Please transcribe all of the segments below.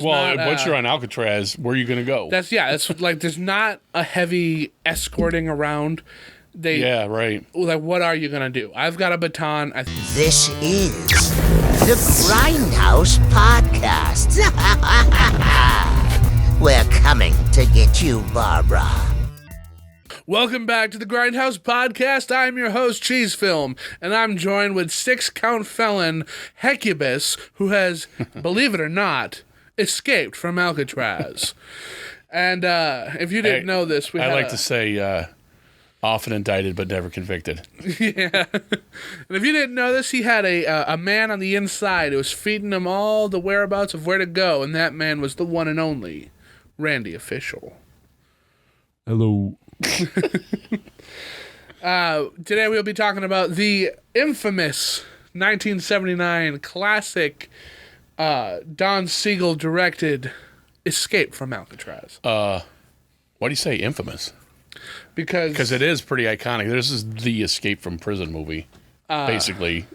Once you're on Alcatraz, where are you going to go? That's like there's not a heavy escorting around. Right. Like, what are you going to do? I've got a baton. This is the Grindhouse Podcast. We're coming to get you, Barbara. Welcome back to the Grindhouse Podcast. I'm your host, Cheese Film, and I'm joined with six-count felon Hecubus, who has, believe it or not, escaped from Alcatraz. And if you didn't know this, I like to say often indicted but never convicted. Yeah. And if you didn't know this, he had a man on the inside who was feeding him all the whereabouts of where to go, and that man was the one and only Randy Official. Hello. Today we'll be talking about the infamous 1979 classic Don Siegel directed Escape from Alcatraz. Why do you say infamous? Because it is pretty iconic. This is the Escape from Prison movie, basically.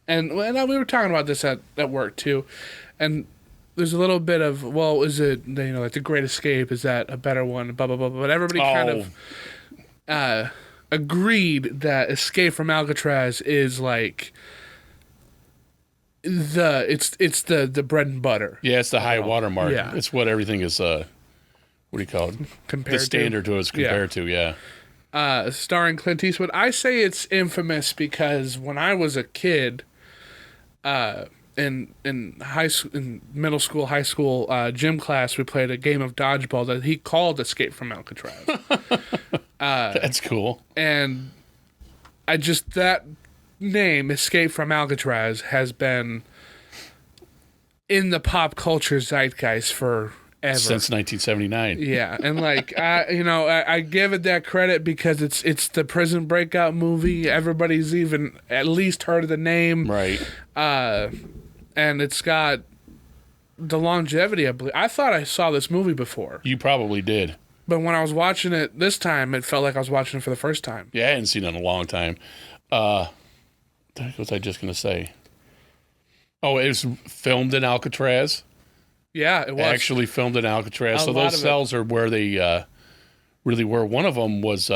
And we were talking about this at work too, and there's a little bit of, well, is it, like The Great Escape, is that a better one, blah, blah, blah, but everybody kind of agreed that Escape from Alcatraz is like it's the bread and butter. Yeah, it's the high watermark. Yeah. It's what everything is, what do you call it? Compared the standard to is compared to, yeah. Starring Clint Eastwood. I say it's infamous because when I was a kid, in middle school, high school gym class, we played a game of dodgeball that he called Escape from Alcatraz. That's cool. And that name, Escape from Alcatraz, has been in the pop culture zeitgeist forever. Since 1979. Yeah, and I give it that credit because it's the prison breakout movie. Everybody's even at least heard of the name. Right. And it's got the longevity, I believe. I thought I saw this movie before. You probably did. But when I was watching it this time, it felt like I was watching it for the first time. Yeah, I hadn't seen it in a long time. What was I just going to say? Oh, it was filmed in Alcatraz? Yeah, it was. Actually filmed in Alcatraz. So those cells are where they really were. One of them was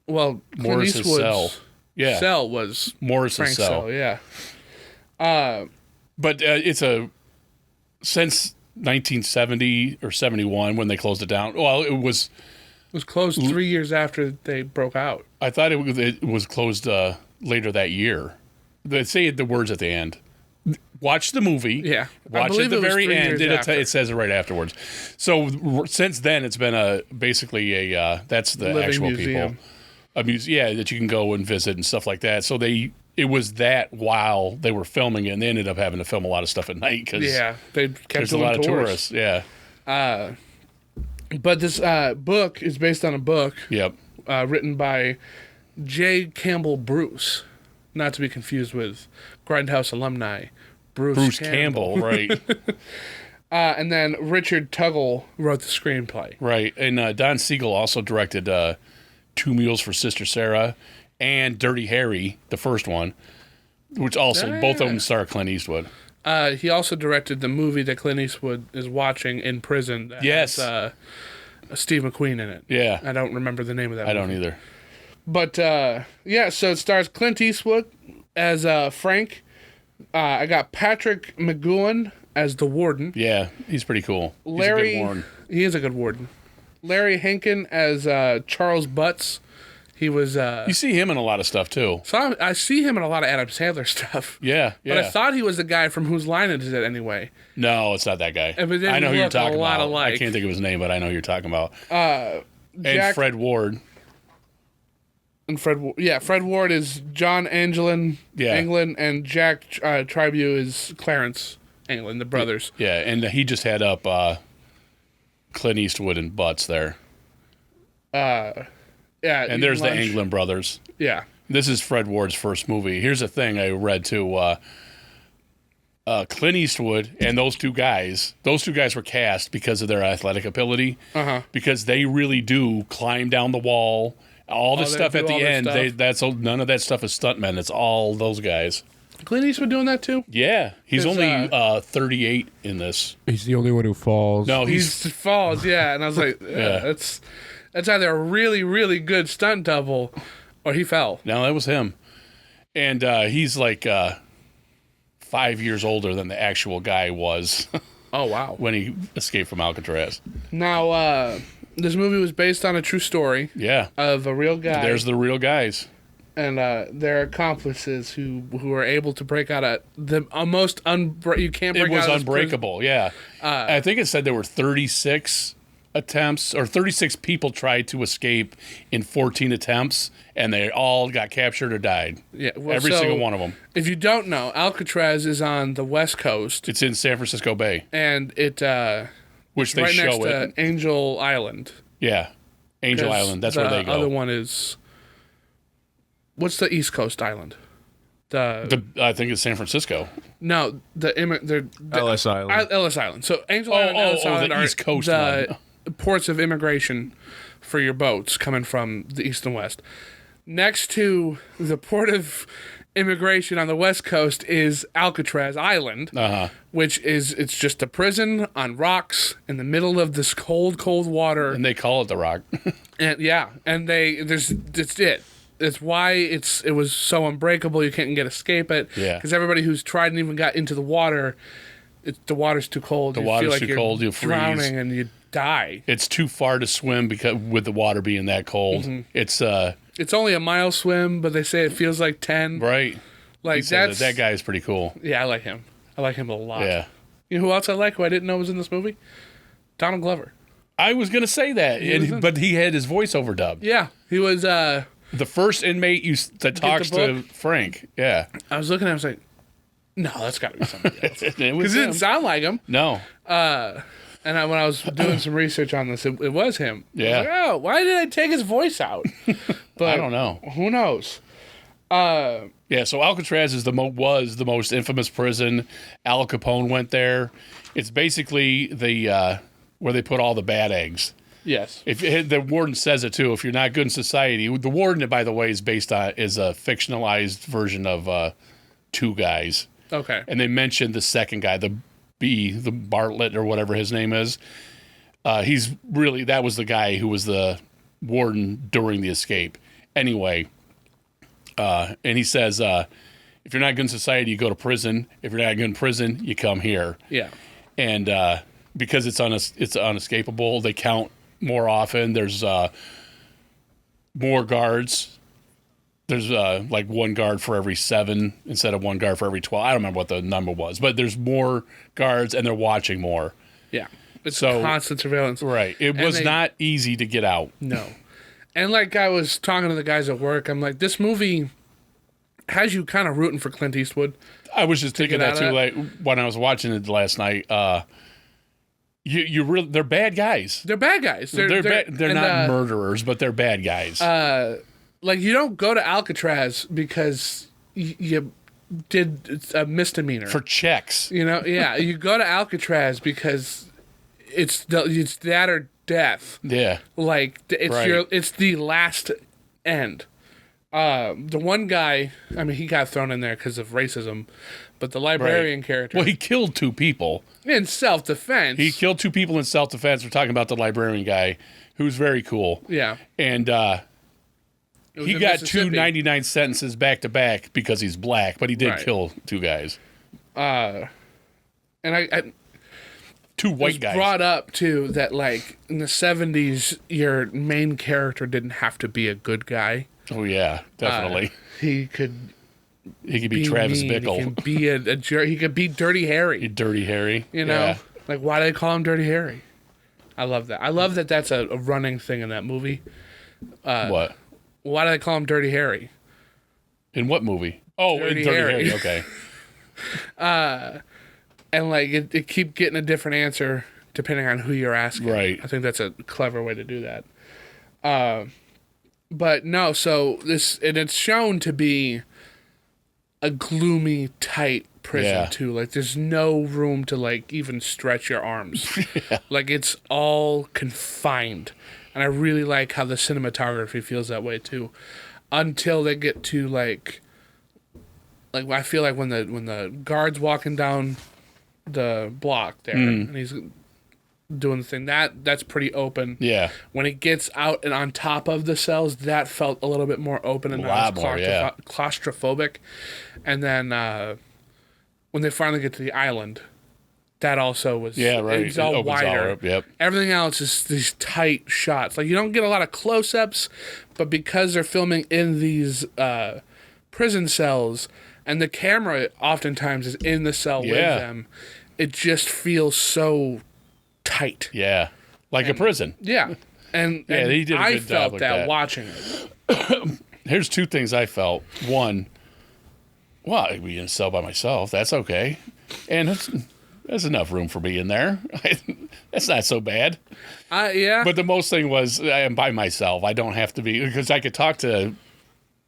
Morris's cell. Yeah. Cell was Morris's Frank's cell. Yeah. But it's since 1970 or 71 when they closed it down. Well, it was closed 3 years after they broke out. I thought it was closed later that year. They say the words at the end. Watch the movie. Yeah. Watch at the very end. It says it right afterwards. So since then, it's been basically that's the living actual museum. people. A museum, that you can go and visit and stuff like that. So it was that while they were filming it, and they ended up having to film a lot of stuff at night because they kept there's a lot of tourists. Yeah. But this book is based on a book. Yep. Written by J. Campbell Bruce, not to be confused with Grindhouse alumni Bruce Campbell, right? And then Richard Tuggle wrote the screenplay. Right, and Don Siegel also directed Two Mules for Sister Sara and Dirty Harry, the first one, which also both of them star Clint Eastwood. He also directed the movie that Clint Eastwood is watching in prison. That yes. has, Steve McQueen in it. Yeah. I don't remember the name of that movie. I don't either. But, so it stars Clint Eastwood as Frank. I got Patrick McGoohan as the warden. Yeah, he's pretty cool. He's a good warden. He is a good warden. Larry Hankin as Charles Butts. He was... you see him in a lot of stuff, too. So I see him in a lot of Adam Sandler stuff. Yeah. But I thought he was the guy from Whose Line Is It Anyway? No, it's not that guy. I know who you're talking about. Alike. I can't think of his name, but I know who you're talking about. And Fred Ward. And Fred Ward is John Angelin Anglin, and Jack Tribu is Clarence Anglin, the brothers. Yeah, and he just had up Clint Eastwood and Butts there. Yeah. And there's the Anglin brothers. Yeah. This is Fred Ward's first movie. Here's a thing I read too. Clint Eastwood and those two guys were cast because of their athletic ability. Because they really do climb down the wall. All the stuff at the end, none of that stuff is stuntmen. It's all those guys. Clint Eastwood doing that too? Yeah, he's 'Cause, only 38 in this. He's the only one who falls. No, He falls, yeah. And I was like, that's either a really, really good stunt double or he fell. No, that was him. And he's like 5 years older than the actual guy was Oh, wow. when he escaped from Alcatraz. Now, this movie was based on a true story Yeah. of a real guy. There's the real guys. And their accomplices who are able to break out of you can't break It out was of this unbreakable, yeah. I think it said there were 36 attempts, or 36 people tried to escape in 14 attempts, and they all got captured or died. Yeah, well, Every so, single one of them. If you don't know, Alcatraz is on the West Coast, It's in San Francisco Bay, and which they right next show to it. Angel Island. Yeah. Angel 'Cause Island, that's where they go. The other one is... What's the East Coast island? I think it's San Francisco. No, Ellis Island. Ellis Island. So Angel Island and Ellis Island the are East Coast the one. ports of immigration for your boats coming from the east and west. Next to the port of immigration on the West Coast is Alcatraz Island, which is it's just a prison on rocks in the middle of this cold, cold water. And they call it the Rock. It's it. It's why it was so unbreakable. You can't escape it. Yeah. Because everybody who's tried and even got into the water, the water's too cold. The you water's feel like too you're cold, you'll freeze. drowning and you die. It's too far to swim because with the water being that cold. Mm-hmm. It's only a mile swim, but they say it feels like 10. Right. Like He said that guy is pretty cool. Yeah, I like him. I like him a lot. Yeah. You know who else I like who I didn't know was in this movie? Donald Glover. I was gonna say that, but he had his voice overdubbed. Yeah, he was. The first inmate that talks to book? Frank. Yeah. I was looking at him, I was like, no, that's got to be somebody else. It Because was it didn't him. sound like him. No. And when I was doing some research on this, it was him. Yeah. I was like, oh, why did I take his voice out? But I don't know. Who knows? Yeah, so Alcatraz was the most infamous prison. Al Capone went there. It's basically the where they put all the bad eggs. Yes. The warden says it too. If you're not good in society, the warden, by the way, is a fictionalized version of Two Guys. Okay. And they mentioned the second guy, the Bartlett or whatever his name is. That was the guy who was the warden during the escape. Anyway, and he says, if you're not good in society, you go to prison. If you're not good in prison, you come here. Yeah. And because it's unescapable, they count more often. There's more guards. There's like one guard for every 7 instead of one guard for every 12. I don't remember what the number was, but there's more guards and they're watching more. Yeah. It's So- constant surveillance. Right. It was not easy to get out. No. And like I was talking to the guys at work, I'm like, this movie has you kind of rooting for Clint Eastwood. I was just thinking get that out too. of Like when I was watching it last night, they're bad guys. They're bad guys. They're not murderers, but they're bad guys. Like you don't go to Alcatraz because you did a misdemeanor. For checks. Yeah. You go to Alcatraz because it's that or death. Yeah. Like it's Right. it's the last end. The one guy, I mean, he got thrown in there because of racism, but the librarian character, Well, he killed 2 people. in self-defense, He killed 2 people in self-defense. We're talking about the librarian guy, who's very cool. yeah, And it was he in got Mississippi. 2 99 sentences back to back because he's black, but he did Right. kill 2 guys. And I 2 was white guys. brought up too that like in the 70s, your main character didn't have to be a good guy. Oh yeah, definitely. He could he could be be Travis mean. Bickle. He could be a jerk. He could be Dirty Harry. Dirty Harry. You know, Yeah. like why do they call him Dirty Harry? I love that. I love that. That's a running thing in that movie. What? Why do they call him Dirty Harry? In what movie? Oh, Dirty in Dirty Harry. Harry. Okay. And like it keep getting a different answer depending on who you're asking. Right. I think that's a clever way to do that. But no, so it's shown to be a gloomy, tight prison Yeah. too. Like there's no room to like even stretch your arms. Like it's all confined. And I really like how the cinematography feels that way too. Until they get to like like I feel like when the guard's walking down the block there and he's doing the thing, that's pretty open. Yeah. When it gets out and on top of the cells, that felt a little bit more open and not as claustrophobic. And then when they finally get to the island, that also was it's all wider. Everything else is these tight shots. Like you don't get a lot of close-ups, but because they're filming in these prison cells and the camera oftentimes is in the cell with them, it just feels so tight. Yeah. Like a prison. Yeah. And he did a I good felt job with that that watching it. Here's two things I felt. One, well, I'd be in a cell by myself. That's okay. And there's enough room for me in there. That's not so bad. Yeah. But the most thing was I am by myself. I don't have to be, because I could talk to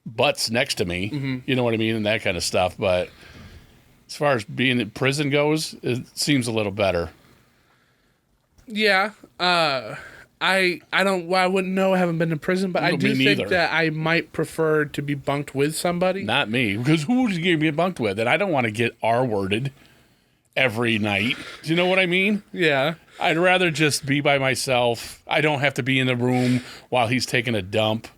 butts next to me, you know what I mean, and that kind of stuff. But as far as being in prison goes, it seems a little better. Yeah. I wouldn't know. I haven't been to prison, but I do think that I might prefer to be bunked with somebody. Not me, because who would you get bunked with? And I don't want to get R-worded every night. Do you know what I mean? Yeah. I'd rather just be by myself. I don't have to be in the room while he's taking a dump.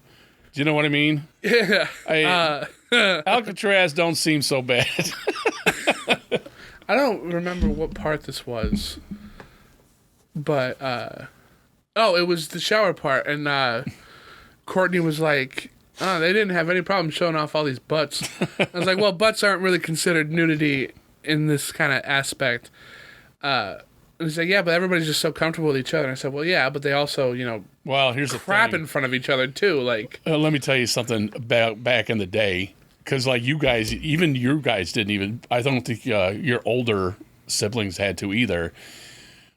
Do you know what I mean? Yeah. Alcatraz don't seem so bad. I don't remember what part this was, but it was the shower part, and Courtney was like, "Oh, they didn't have any problem showing off all these butts." I was like, "Well, butts aren't really considered nudity in this kind of aspect." And he's like, "Yeah, but everybody's just so comfortable with each other." And I said, "Well, yeah, but they also, well, here's crap the thing. in front of each other too." Like, let me tell you something about back in the day, because like you guys didn't even. I don't think your older siblings had to either.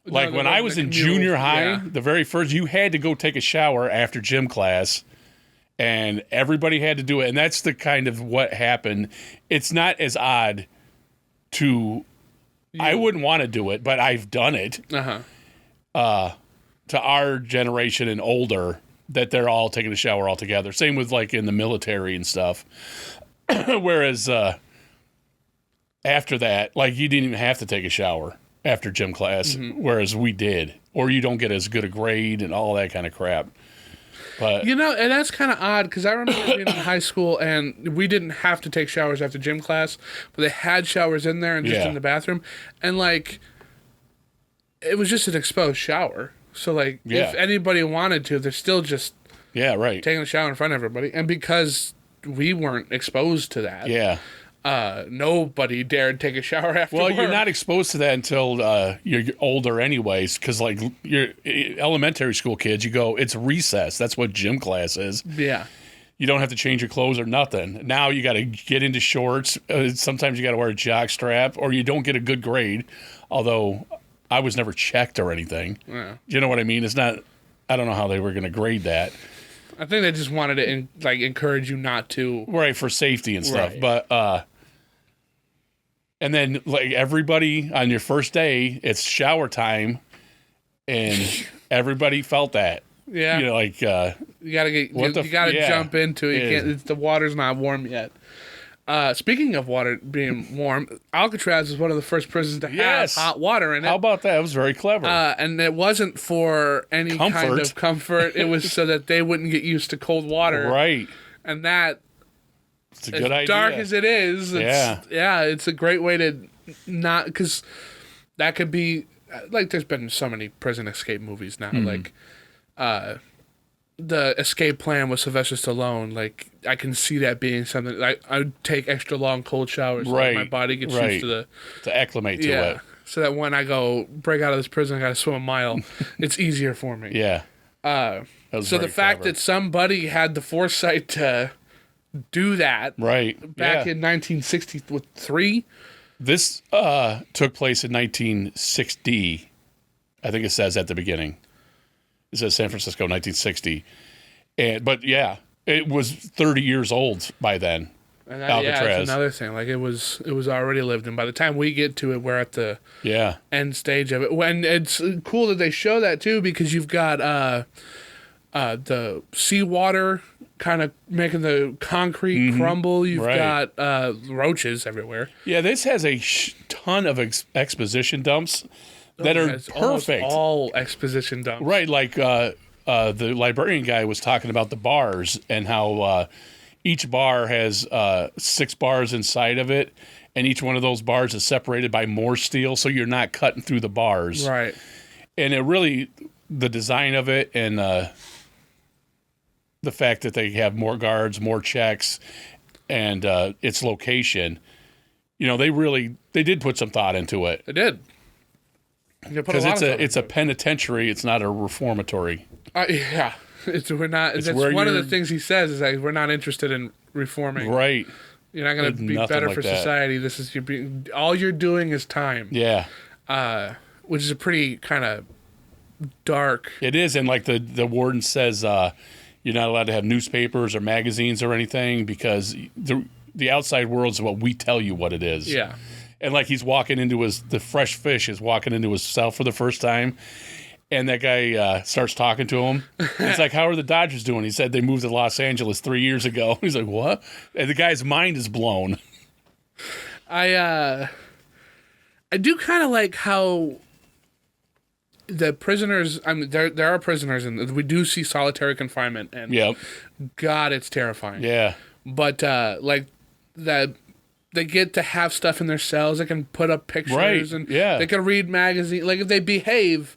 Like when I was in junior high, the very first, you had to go take a shower after gym class, and everybody had to do it. And that's the kind of what happened. It's not as odd to. I wouldn't want to do it, but I've done it. To our generation and older, that they're all taking a shower all together. Same with like in the military and stuff. Whereas after that, like you didn't even have to take a shower after gym class, whereas we did. Or you don't get as good a grade and all that kind of crap. But and that's kind of odd, because I remember being in high school and we didn't have to take showers after gym class, but they had showers in there and just in the bathroom. And like, it was just an exposed shower. So like, if anybody wanted to, they're still just taking a shower in front of everybody. And because we weren't exposed to that, nobody dared take a shower after Well, work. you're not exposed to that until you're older anyways, because like you're elementary school kids, you go, it's recess. That's what gym class is. Yeah. You don't have to change your clothes or nothing. Now you got to get into shorts. Sometimes you got to wear a jock strap, or you don't get a good grade, although I was never checked or anything. Yeah. You know what I mean? It's not, I don't know how they were going to grade that. I think they just wanted to encourage you not to. Right, for safety and stuff. Right. But, and then like everybody on your first day, it's shower time, and everybody felt that. Yeah. Like, you gotta jump into it. You can't, the water's not warm yet. Speaking of water being warm, Alcatraz is one of the first prisons to have hot water in it. How about that? It was very clever. And it wasn't for any kind of comfort. It was so that they wouldn't get used to cold water. Right. And that, it's a good idea. Dark as it is, it's a great way to not, because that could be, like, there's been so many prison escape movies now. Like, the escape plan with Sylvester Stallone, like, I can see that being something, like, I would take extra long cold showers so that my body gets used to acclimate to it. So that when I go break out of this prison, I gotta swim a mile, it's easier for me. Yeah. So the fact that somebody had the foresight to do that back in 1963. This took place in 1960. I think it says at the beginning. It says San Francisco, 1960. But yeah, it was 30 years old by then. And that, that's another thing. Like, it was already lived in. By the time we get to it, we're at the end stage of it. When it's cool that they show that too, because you've got the seawater kind of making the concrete crumble. You've got roaches everywhere. Yeah, this has a ton of exposition dumps that are perfect. All exposition dumps. Right, like the librarian guy was talking about the bars and how each bar has 6 bars inside of it, and each one of those bars is separated by more steel, so you're not cutting through the bars. Right. And it really, the design of it and the fact that they have more guards, more checks, and its location, they did put some thought into it. They did. Because it's a penitentiary, it's not a reformatory. Yeah. That's one of the things he says is that we're not interested in reforming. Right. You're not going to be better for society. This is all you're doing is time. Yeah. Which is a pretty kind of dark. It is, and like the warden says, you're not allowed to have newspapers or magazines or anything because the outside world is what we tell you what it is. Yeah. And like he's walking into the fresh fish is walking into his cell for the first time. And that guy starts talking to him. He's like, how are the Dodgers doing? He said they moved to Los Angeles 3 years ago. He's like, what? And the guy's mind is blown. I do kind of like how the prisoners, I mean, there are prisoners, and we do see solitary confinement. And God, it's terrifying. Yeah. But like that. They get to have stuff in their cells. They can put up pictures and they can read magazines. Like if they behave,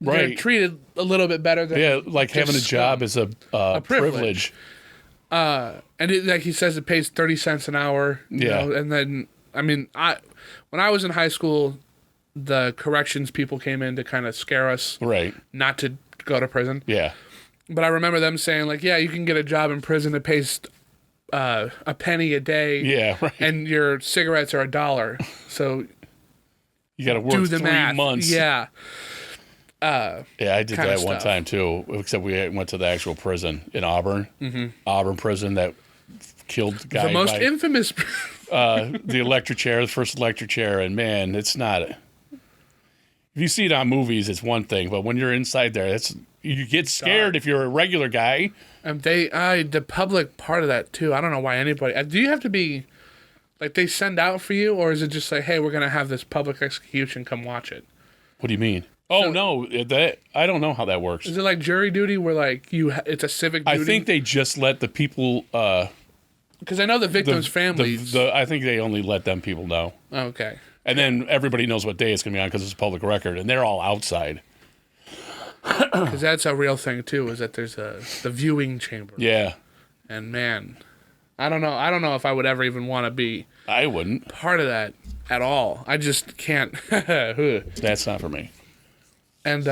they're treated a little bit better than like having a job is a privilege. And like he says, it pays 30 cents an hour. You know? And then when I was in high school, the corrections people came in to kind of scare us, not to go to prison. Yeah. But I remember them saying like, you can get a job in prison that pays a penny a day, and your cigarettes are $1. So you got to work 3 months. Yeah. I did that one time too. Except we went to the actual prison in Auburn, Auburn prison that killed the guy. The most infamous. The electric chair, the first electric chair, and man, it's not. If you see it on movies, it's one thing, but when you're inside there, you get scared if you're a regular guy. And the public part of that too. I don't know why anybody. Do you have to be, like, they send out for you, or is it just like, hey, we're gonna have this public execution, come watch it? What do you mean? Oh no, I don't know how that works. Is it like jury duty, where like it's a civic duty? I think they just let the people. Because I know the victims' families. I think they only let them people know. Okay. And then everybody knows what day it's going to be on because it's a public record, and they're all outside. Because that's a real thing too. Is that there's the viewing chamber. Yeah. And man, I don't know. I don't know if I would ever even want to be. I wouldn't. Part of that at all. I just can't. That's not for me. And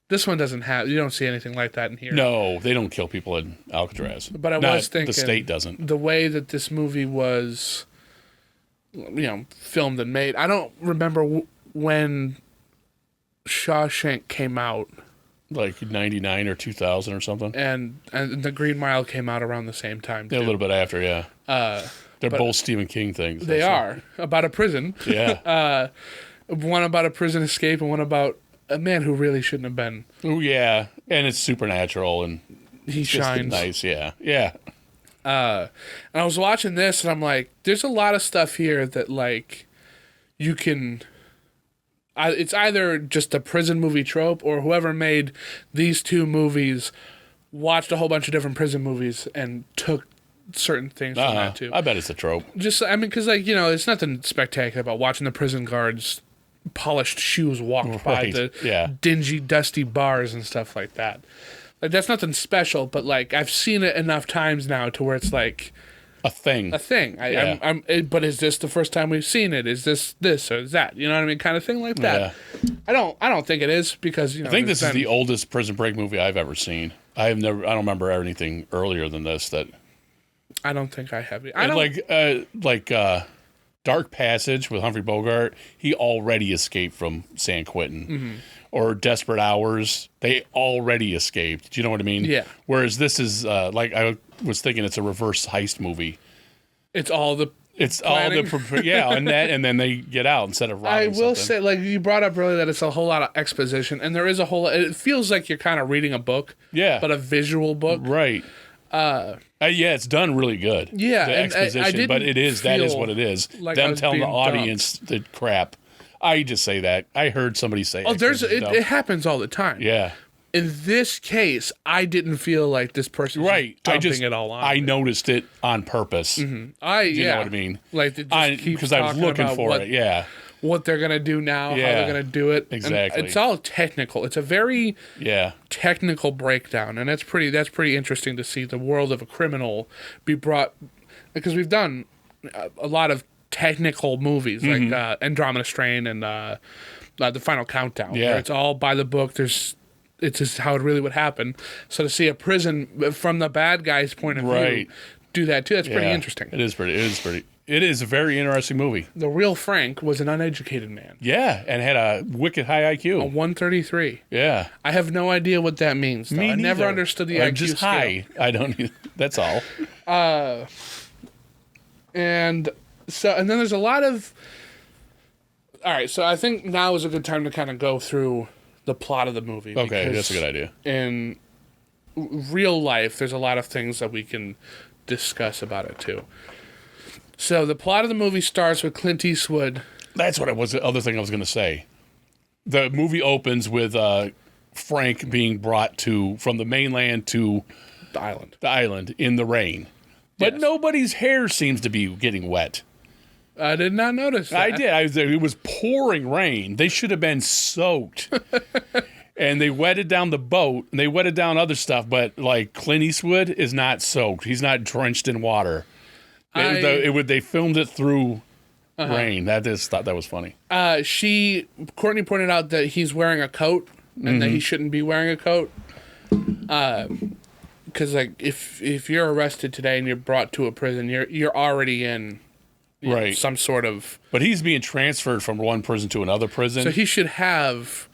this one doesn't have. You don't see anything like that in here. No, they don't kill people in Alcatraz. But I was thinking the state doesn't. The way that this movie was, filmed and made. I don't remember when Shawshank came out. Like 99 or 2000 or something. And The Green Mile came out around the same time, too. A little bit after, yeah. They're both Stephen King things. They are. About a prison. Yeah. One about a prison escape and one about a man who really shouldn't have been. Oh, yeah. And it's supernatural and he shines. Nice, yeah. Yeah. And I was watching this and I'm like, there's a lot of stuff here that, like, you can... it's either just a prison movie trope or whoever made these two movies watched a whole bunch of different prison movies and took certain things from that too. I bet it's a trope. Just, because, like, it's nothing spectacular about watching the prison guards' polished shoes walk by the dingy, dusty bars and stuff like that. Like, that's nothing special, but, like, I've seen it enough times now to where it's like... A thing. But is this the first time we've seen it? Is this or is that? You know what I mean? Kind of thing like that. Yeah. I don't think it is because, I think this is the oldest Prison Break movie I've ever seen. I don't remember anything earlier than this that... I don't think I have. Like Dark Passage with Humphrey Bogart, he already escaped from San Quentin. Mm-hmm. Or Desperate Hours, they already escaped. Do you know what I mean? Yeah. Whereas this is, like I was thinking it's a reverse heist movie. It's all the It's planning. all and then they get out instead of robbing I will something. say, like you brought up earlier, that it's a whole lot of exposition, and there is a whole. It feels like you're kind of reading a book, but a visual book, right? It's done really good. Yeah, the and exposition, but that is what it is. Like I them was telling the being audience the crap. I just say that. I heard somebody say. Oh, it happens all the time. Yeah. In this case, I didn't feel like this person was dumping it all on. I noticed it on purpose. Mm-hmm. You know what I mean? Like, because I was looking for it. Yeah. What they're gonna do now, how they're gonna do it. Exactly. And it's all technical. It's a very technical breakdown, and that's pretty interesting to see the world of a criminal be brought, because we've done a lot of technical movies like Andromeda Strain and The Final Countdown. Yeah. Where it's all by the book. It's just how it really would happen. So to see a prison from the bad guy's point of view do that too, that's pretty interesting. It is a very interesting movie. The real Frank was an uneducated man. Yeah, and had a wicked high IQ. A 133. Yeah. I have no idea what that means, though. Me I never neither. understood the IQ just scale. high. I don't. That's all. And then there's a lot of. All right, so I think now is a good time to kind of go through the plot of the movie. Okay, that's a good idea. In real life, there's a lot of things that we can discuss about it too. So the plot of the movie starts with Clint Eastwood. That's what it was. The other thing I was going to say. The movie opens with Frank being brought from the mainland to The island in the rain. But nobody's hair seems to be getting wet. I did not notice that. I did. It was pouring rain. They should have been soaked. And they wetted down the boat, and they wetted down other stuff, but like Clint Eastwood is not soaked. He's not drenched in water. They filmed it through rain. I just thought that was funny. Courtney pointed out that he's wearing a coat and that he shouldn't be wearing a coat. Because like if you're arrested today and you're brought to a prison, you're already in some sort of. But he's being transferred from one prison to another prison, so he should have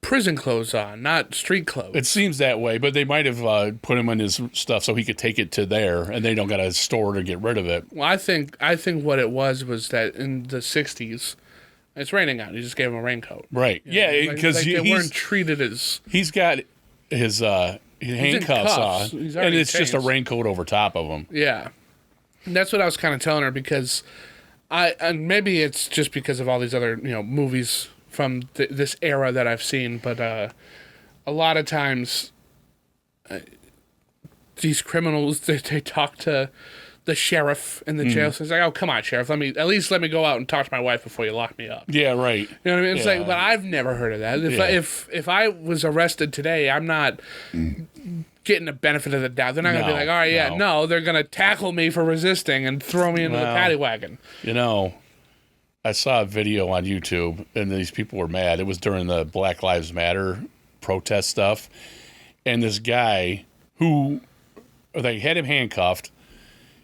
prison clothes on, not street clothes. It seems that way, but they might have put him in his stuff so he could take it to there, and they don't got to store it or get rid of it. Well, I think what it was that in the 60s, it's raining out. He just gave him a raincoat. Right. Because they weren't treated as. He's got his handcuffs on, and it's just a raincoat over top of him. Yeah. And that's what I was kind of telling her, because and maybe it's just because of all these other movies from this era that I've seen, but a lot of times these criminals they talk to the sheriff in the jail. So it's like, oh, come on, sheriff, let me go out and talk to my wife before you lock me up. Yeah, right. You know what I mean? It's like, but I've never heard of that. If I was arrested today, I'm not getting the benefit of the doubt. They're not going to be like, all right, no, they're going to tackle me for resisting and throw me into the paddy wagon. I saw a video on YouTube, and these people were mad. It was during the Black Lives Matter protest stuff. And this guy they had him handcuffed.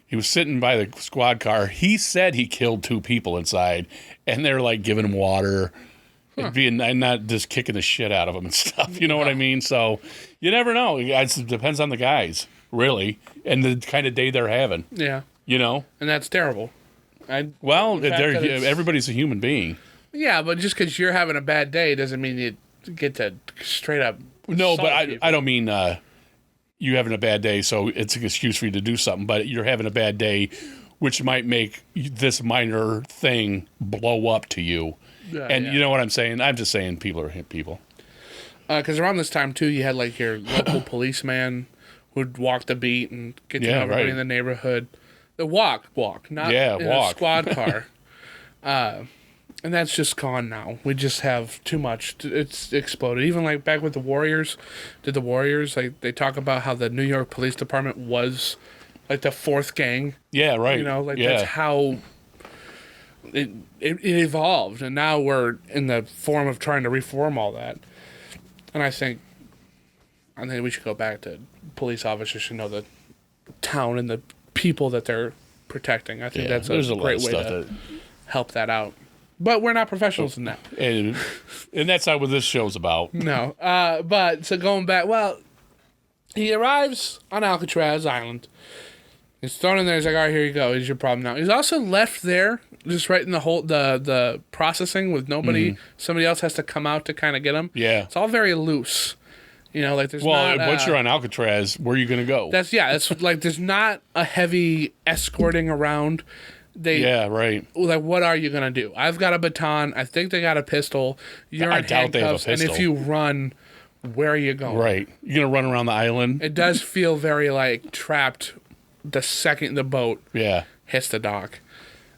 He was sitting by the squad car. He said he killed 2 people inside, and they're like giving him water and not just kicking the shit out of him and stuff. You know what I mean? So you never know. It depends on the guys, really, and the kind of day they're having. Yeah. And that's terrible. Everybody's a human being. Yeah, but just because you're having a bad day doesn't mean you get to straight up. No, but I don't mean you having a bad day, so it's an excuse for you to do something. But you're having a bad day, which might make this minor thing blow up to you. You know what I'm saying? I'm just saying people are people. Because around this time, too, you had like your local policeman who'd walk the beat and get to know everybody in the neighborhood. The walk, not in a squad car. And that's just gone now. We just have too much. It's exploded. Even like back with the Warriors, like they talk about how the New York Police Department was like the 4th gang. Yeah, right. That's how it evolved, and now we're in the form of trying to reform all that. And I think we should go back to police officers should know the town and the people that they're protecting. I think that's a great way to help that out. But we're not professionals in that. And that's not what this show's about. No. But so going back, he arrives on Alcatraz Island, He's thrown in there. He's like, all right, here you go. Here's your problem now. He's also left there, just right in the processing with nobody. Somebody else has to come out to kind of get him. Yeah. It's all very loose. You know, like there's not... Well, once you're on Alcatraz, where are you going to go? That's like there's not a heavy escorting around. Yeah, right. Like, what are you going to do? I've got a baton. I think they got a pistol. You're in doubt they have a handcuffs, and pistol. if you run, where are you going? Right. You're going to run around the island? It does feel very, like, trapped the second the boat hits the dock.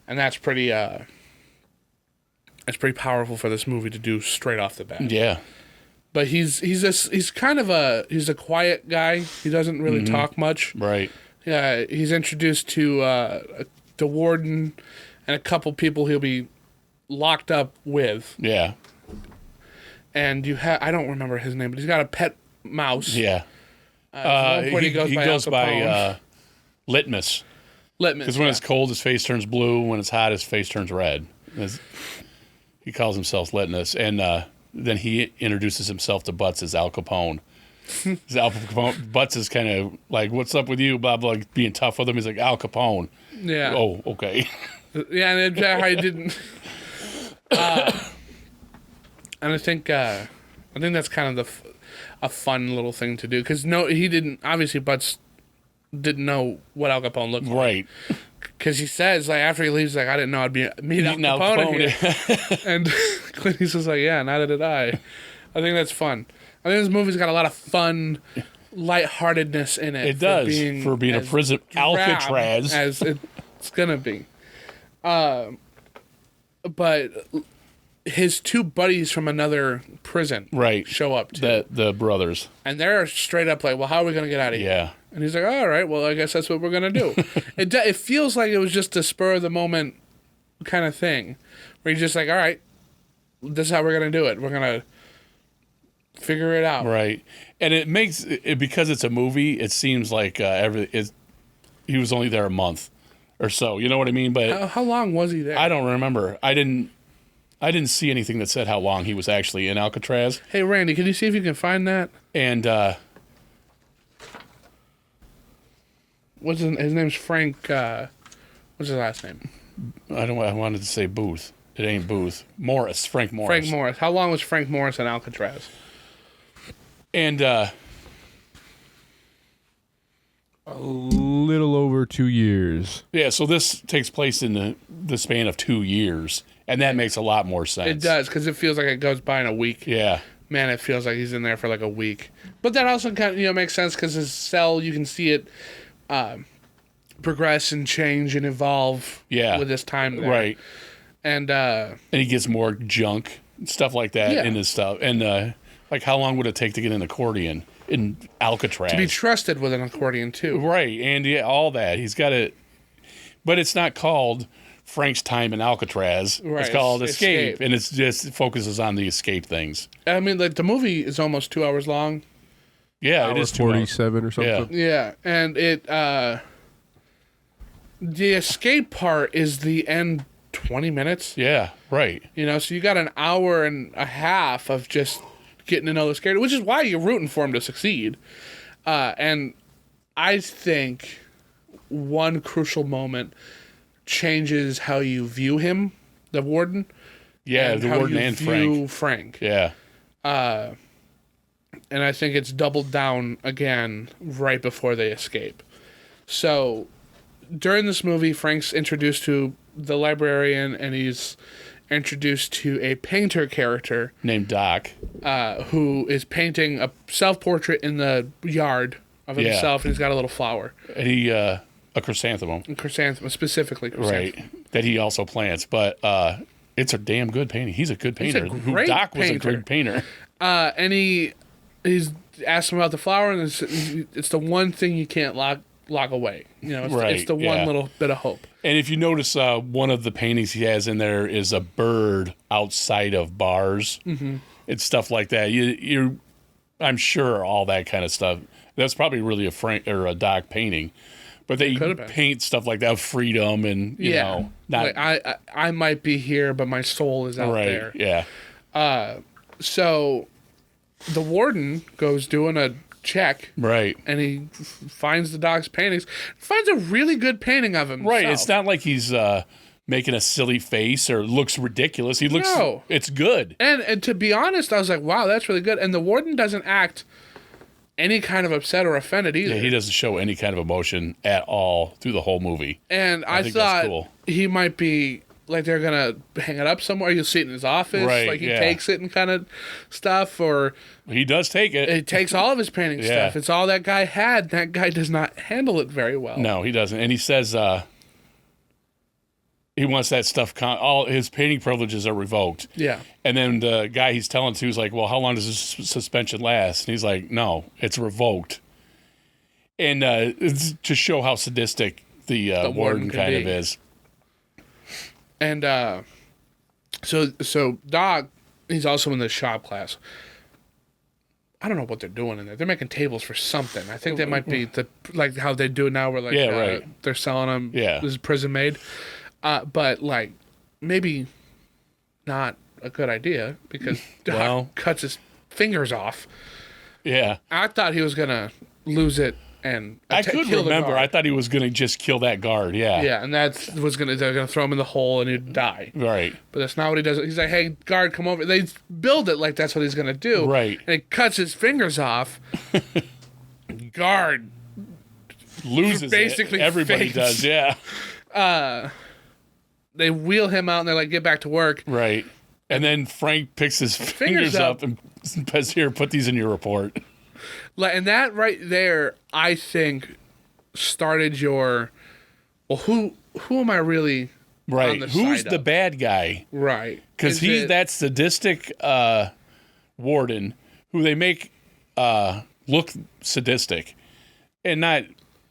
And that's pretty powerful for this movie to do straight off the bat. Yeah. But he's a quiet guy. He doesn't really talk much. Right. Yeah, he's introduced to the warden and a couple people he'll be locked up with. Yeah. And I don't remember his name, but he's got a pet mouse. Yeah. He goes by Litmus. Because when it's cold, his face turns blue. When it's hot, his face turns red. He calls himself Litmus. And then he introduces himself to Butts as Al Capone. Butts is kind of like, what's up with you, blah, blah, being tough with him. He's like, Al Capone. Yeah. Oh, okay. Yeah, and I didn't... and I think that's kind of a fun little thing to do. Because he didn't... Obviously, Butts didn't know what Al Capone looked like. Right. Because he says, like, after he leaves, like, I didn't know I'd meet Al Capone here. And Clint Eastwood's like, yeah, neither did I. I think that's fun. I think this movie's got a lot of fun, lightheartedness in it. It does, for being a prison Alcatraz. As it's going to be. But his two buddies from another prison show up, too. The brothers. And they're straight up like, well, how are we going to get out of here? Yeah. And he's like, all right, well, I guess that's what we're going to do. It feels like it was just a spur-of-the-moment kind of thing. Where he's just like, all right, this is how we're going to do it. We're going to figure it out. Right. And it makes it, because it's a movie, it seems like he was only there a month or so. You know what I mean? But how long was he there? I don't remember. I didn't see anything that said how long he was actually in Alcatraz. Hey, Randy, can you see if you can find that? And what's his name's Frank? What's his last name? I wanted to say Booth. It ain't Booth. Morris. Frank Morris. Frank Morris. How long was Frank Morris in Alcatraz? And a little over 2 years. Yeah, so this takes place in the span of 2 years, and that makes a lot more sense. It does, because it feels like it goes by in a week. Yeah. Man, it feels like he's in there for like a week. But that also kind of makes sense, because his cell, you can see it progress and change and evolve with his time there. Right. And he gets more junk, stuff like that in his stuff. And like, how long would it take to get an accordion in Alcatraz? To be trusted with an accordion, too. Right, and all that. He's got it. But it's not called Frank's Time in Alcatraz. Right, it's called Escape. And it focuses on the escape things. I mean, like, the movie is almost 2 hours long. Yeah, it is 47 or something. Yeah, and the escape part is the end 20 minutes. Yeah, right. So you got an hour and a half of just getting to know this character, which is why you're rooting for him to succeed. And I think one crucial moment changes how you view him, the warden. Yeah, the warden and Frank. Yeah. And I think it's doubled down again right before they escape. So during this movie, Frank's introduced to the librarian, and he's introduced to a painter character named Doc, who is painting a self-portrait in the yard of himself, and he's got a little flower. And he a chrysanthemum. Specifically chrysanthemum. Right, that he also plants. But it's a damn good painting. He's a good painter. Doc was a good painter. And he's asked him about the flower, and it's the one thing you can't lock away. It's the one little bit of hope. And if you notice, one of the paintings he has in there is a bird outside of bars. Mm-hmm. It's stuff like that. I'm sure all that kind of stuff. That's probably really a Frank or a Doc painting, but they paint stuff like that, freedom and you know, not. Like I might be here, but my soul is out there. Yeah. So the warden goes doing a check. Right. And he finds the dog's paintings. Finds a really good painting of himself. Right. It's not like he's making a silly face or looks ridiculous. He looks. No. It's good. And to be honest, I was like, wow, that's really good. And the warden doesn't act any kind of upset or offended either. Yeah, he doesn't show any kind of emotion at all through the whole movie. And I think thought that's cool. he might be like they're gonna hang it up somewhere. You'll see it in his office, Right, like he yeah. takes it and kind of stuff, or He does take it. he takes all of his painting Yeah. stuff. It's all that guy had. That guy does not handle it very well. No, he doesn't. And he says he wants that stuff. All his painting privileges are revoked. Yeah. And then the guy he's telling to is like, "Well, how long does this suspension last?" And he's like, "No, it's revoked." And it's to show how sadistic the warden kind of is. And so Doc, he's also in the shop class. I don't know what they're doing in there. They're making tables for something. I think that might be like how they do it now, where like right. they're selling them. Yeah. This is prison made. But like maybe not a good idea because Doc cuts his fingers off. Yeah. I thought he was gonna lose it and I could kill the remember. guard. I thought he was going to just kill that guard. Yeah. Yeah, and they're gonna throw him in the hole and he'd die. Right. But that's not what he does. He's like, "Hey, guard, come over." They build it like that's what he's gonna do. Right. And he cuts his fingers off. Guard Loses basically it. Everybody faints. does. Yeah. They wheel him out and they're like, "Get back to work." Right. And then Frank picks his fingers up and says, "Here, put these in your report." And that right there, I think, started your. Well, who am I really? Right. On the Who's side the of? bad guy? Right. Because Is he's it- that sadistic warden who they make look sadistic and not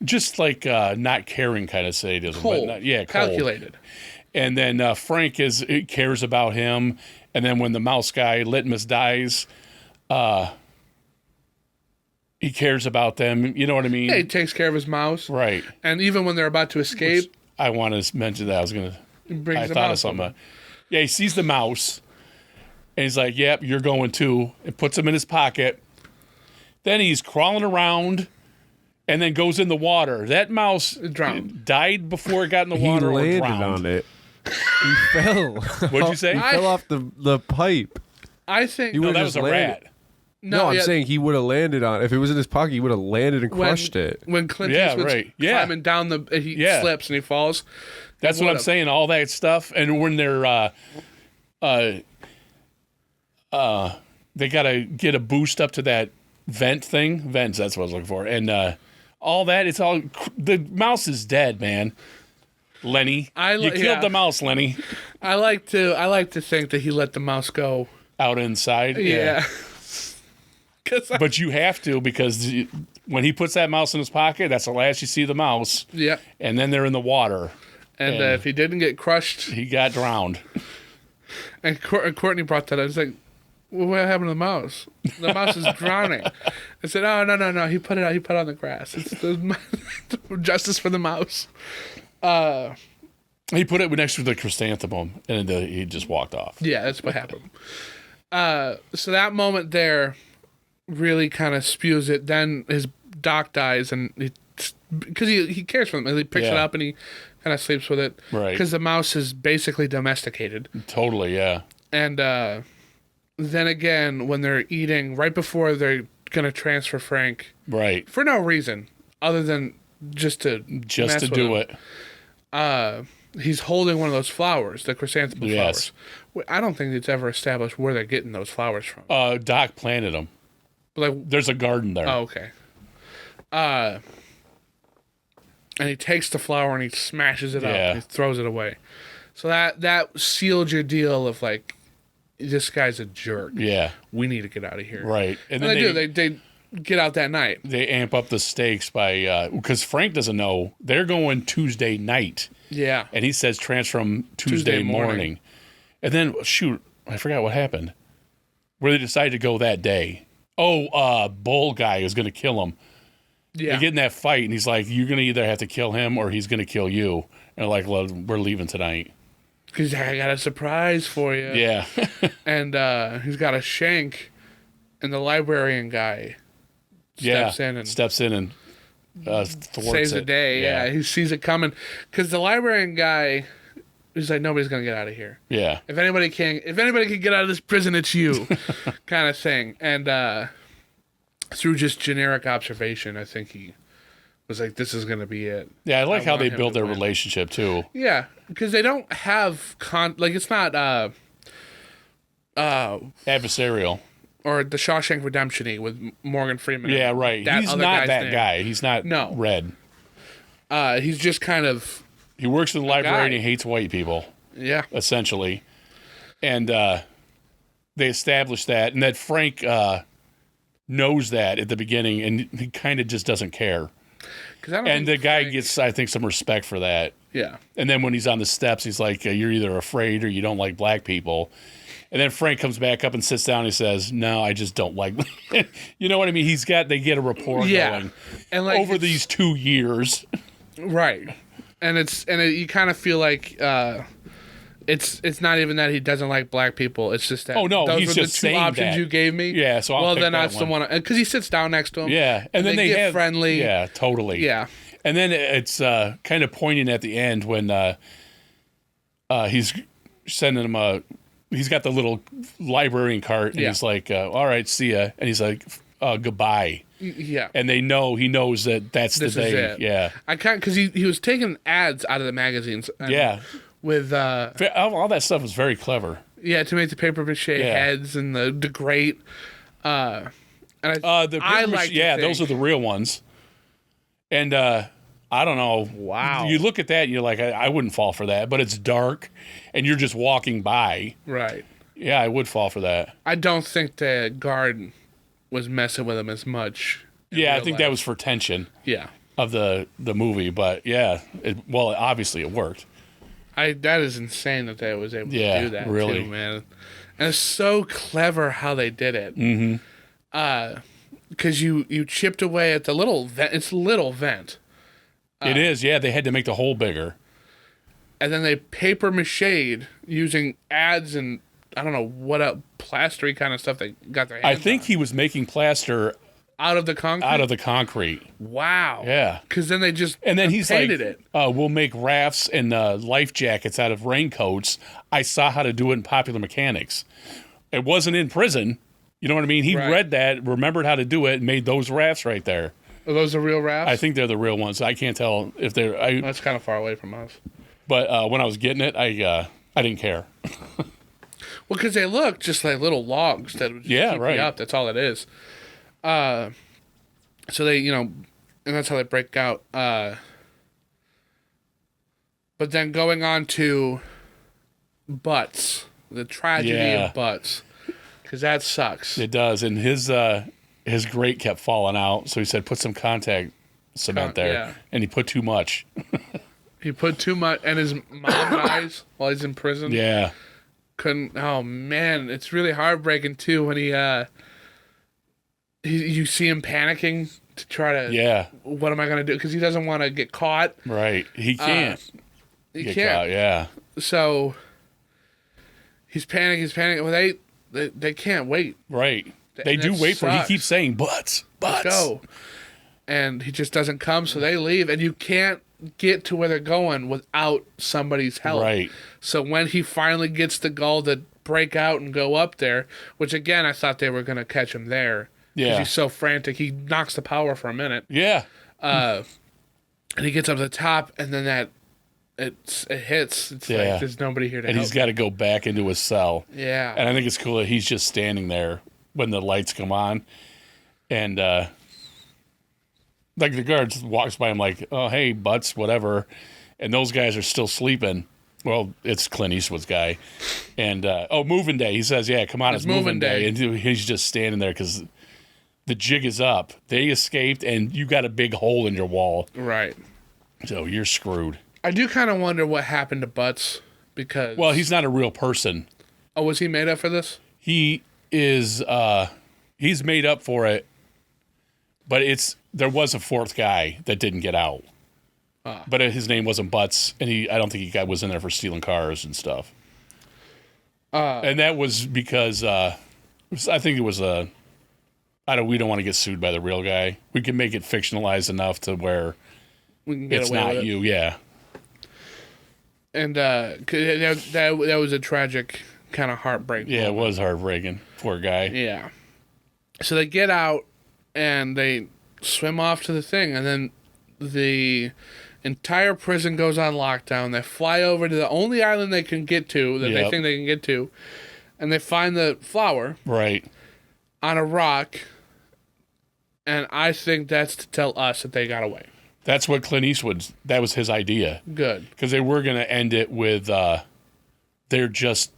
just like not caring kind of sadism. cold. But not, cold. Calculated. And then Frank cares about him. And then when the mouse guy, Litmus, dies, he cares about them. You know what I mean? Yeah, he takes care of his mouse. Right. And even when they're about to escape, I want to mention that. I was going to. he brings I the thought of mouse something. over. Yeah, he sees the mouse, and he's like, "Yep, you're going too." And puts him in his pocket. Then he's crawling around, and then goes in the water. That mouse Drowned. died before it got in the He water or landed drowned. on it. He fell. What'd you say? He fell off the pipe. I think He No, would've that was just a landed. rat. No, I'm yeah, saying he would have landed on. If it was in his pocket, he would have landed and crushed it. When Clint Yeah, Eastwood's right. Yeah. climbing down he Yeah. slips and he falls. That's what I'm would've. saying. All that stuff, and when they're they gotta get a boost up to that vents. That's what I was looking for, and all that. It's all the mouse is dead, man. Lenny, you killed the mouse, Lenny. I like to think that he let the mouse go. Out inside, Yeah. 'Cause But you have to because when he puts that mouse in his pocket, that's the last you see of the mouse. yeah. And then they're in the water. And Yeah. if he didn't get crushed, He got drowned. and Courtney brought that up, it's like, well, what happened to the mouse? The mouse is drowning. I said, oh, no. He put it out. He put it on the grass. It's justice for the mouse. He put it next to the chrysanthemum, and he just walked off. Yeah, that's what happened. So that moment there really kind of spews it. Then his Doc dies, and because he cares for him, and he picks it Yeah. up and he kind of sleeps with it. Right. Because the mouse is basically domesticated. Totally, yeah. And then again, when they're eating, right before they're going to transfer Frank, Right. for no reason other than just to Just mess to with do him, it. he's holding one of those flowers, the chrysanthemum Yes. flowers. I don't think it's ever established where they're getting those flowers from. Doc planted them. Like, There's a garden there. oh, okay. And he takes the flower and he smashes it up Yeah. and he throws it away. So that sealed your deal of like, this guy's a jerk. Yeah. We need to get out of here. Right. And they do. They get out that night. They amp up the stakes by because Frank doesn't know they're going Tuesday night, Yeah. and he says transfer them Tuesday morning. And then shoot, I forgot what happened. Where they decided to go that day. Oh, Bull guy is going to kill him. Yeah. They get in that fight, and he's like, "You're going to either have to kill him or he's going to kill you." And they're like, "Well, we're leaving tonight." Because I got a surprise for you. Yeah. And he's got a shank, and the librarian guy steps in and thwarts saves it. the day. Yeah, he sees it coming because the librarian guy is like, nobody's gonna get out of here. Yeah. If anybody can get out of this prison, it's you, kind of thing. And through just generic observation, I think he was like, this is gonna be it. Yeah, I like how they want him build to their win. relationship too. Yeah, because they don't have it's not Adversarial. or the Shawshank Redemption-y with Morgan Freeman. Yeah, right. He's other not guy's that name. guy. He's not No. red. He's just kind of He works in the library guy. and he hates white people, yeah. essentially. And they established that, and that Frank knows that at the beginning, and he kind of just doesn't care. And the guy gets, I think, some respect for that. Yeah. And then when he's on the steps, he's like, you're either afraid or you don't like black people. And then Frank comes back up and sits down and he says, no, I just don't like you know what I mean? They get a rapport going. And over these 2 years. Right. And you kind of feel like it's not even that he doesn't like black people. It's just that those he's were just the two saying options that. you gave me. Yeah, so I'll pick then that that's the one because he sits down next to him. Yeah, and then they get have friendly. Yeah, totally. Yeah. And then it's kind of poignant at the end when he's sending him he's got the little librarian cart, and he's like, all right, see ya. And he's like, goodbye. Yeah. And he knows that's This the is day. it. Yeah. I can't, because he was taking ads out of the magazines. Yeah. With all that stuff was very clever. yeah, to make the paper mache heads and the grate. And I like those are the real ones. And I don't know. Wow. You look at that and you're like, I wouldn't fall for that, but it's dark and you're just walking by. Right. Yeah, I would fall for that. I don't think the guard was messing with him as much. Yeah, I think that was for tension. Yeah. Of the movie, but yeah, obviously it worked. That is insane that they was able to do that really. too, man. And it's so clever how they did it. Mm-hmm. Because you chipped away at the little vent. It's a little vent. It is, yeah. They had to make the hole bigger. And then they paper mached using ads and I don't know what plastery kind of stuff they got their hands I think on. he was making plaster Out of the concrete? out of the concrete. Wow. Yeah. Because then they just And then he's like, painted it. we'll make rafts and life jackets out of raincoats. I saw how to do it in Popular Mechanics. It wasn't in prison. You know what I mean? He read that, remembered how to do it, and made those rafts right there. Are those the real rafts? I think they're the real ones. I can't tell if they're... That's kind of far away from us. But when I was getting it, I didn't care. Well, because they look just like little logs that would just keep you up. That's all it is. So they, and that's how they break out. But then going on to Butts, the tragedy of Butts, because that sucks. It does, and his grate kept falling out, so he said, put some contact cement there, and he put too much. He put too much, and his mom dies while he's in prison. Yeah. Couldn't. Oh man, it's really heartbreaking too when you see him panicking to try to. Yeah. What am I gonna do? Because he doesn't want to get caught. Right. He can't. He get can't. Caught, yeah. So he's panicking. He's panicking. Well, they can't wait. Right. They do wait for it. He keeps saying, butts. Let's go. And he just doesn't come, so they leave, and you can't get to where they're going without somebody's help. Right. So when he finally gets the gall to break out and go up there, which again I thought they were going to catch him there. Yeah. He's so frantic. He knocks the power for a minute. Yeah. And he gets up to the top, and then it hits. It's like there's nobody here to help. And he's got to go back into his cell. Yeah. And I think it's cool that he's just standing there when the lights come on. And like the guard walks by him like, oh, hey, butts, whatever. And those guys are still sleeping. Well, it's Clint Eastwood's guy. And, moving day. He says, yeah, come on, it's moving day. And he's just standing there because the jig is up. They escaped, and you got a big hole in your wall. Right. So you're screwed. I do kind of wonder what happened to Butts because... Well, he's not a real person. Oh, was he made up for this? He is, he's made up for it, but there was a fourth guy that didn't get out. But his name wasn't Butts, and I don't think he was in there for stealing cars and stuff. And that was because I think it was we don't want to get sued by the real guy. We can make it fictionalized enough to where We can get it's away not with it. you. Yeah. And that was a tragic kind of heartbreak. Yeah, it was heartbreaking. Poor guy. Yeah. So they get out and they swim off to the thing, and then the entire prison goes on lockdown. They fly over to the only island they can get to, that they think they can get to, and they find the flower Right. on a rock, and I think that's to tell us that they got away. That's what Clint Eastwood's, that was his idea. Good. Because they were going to end it with, they're just,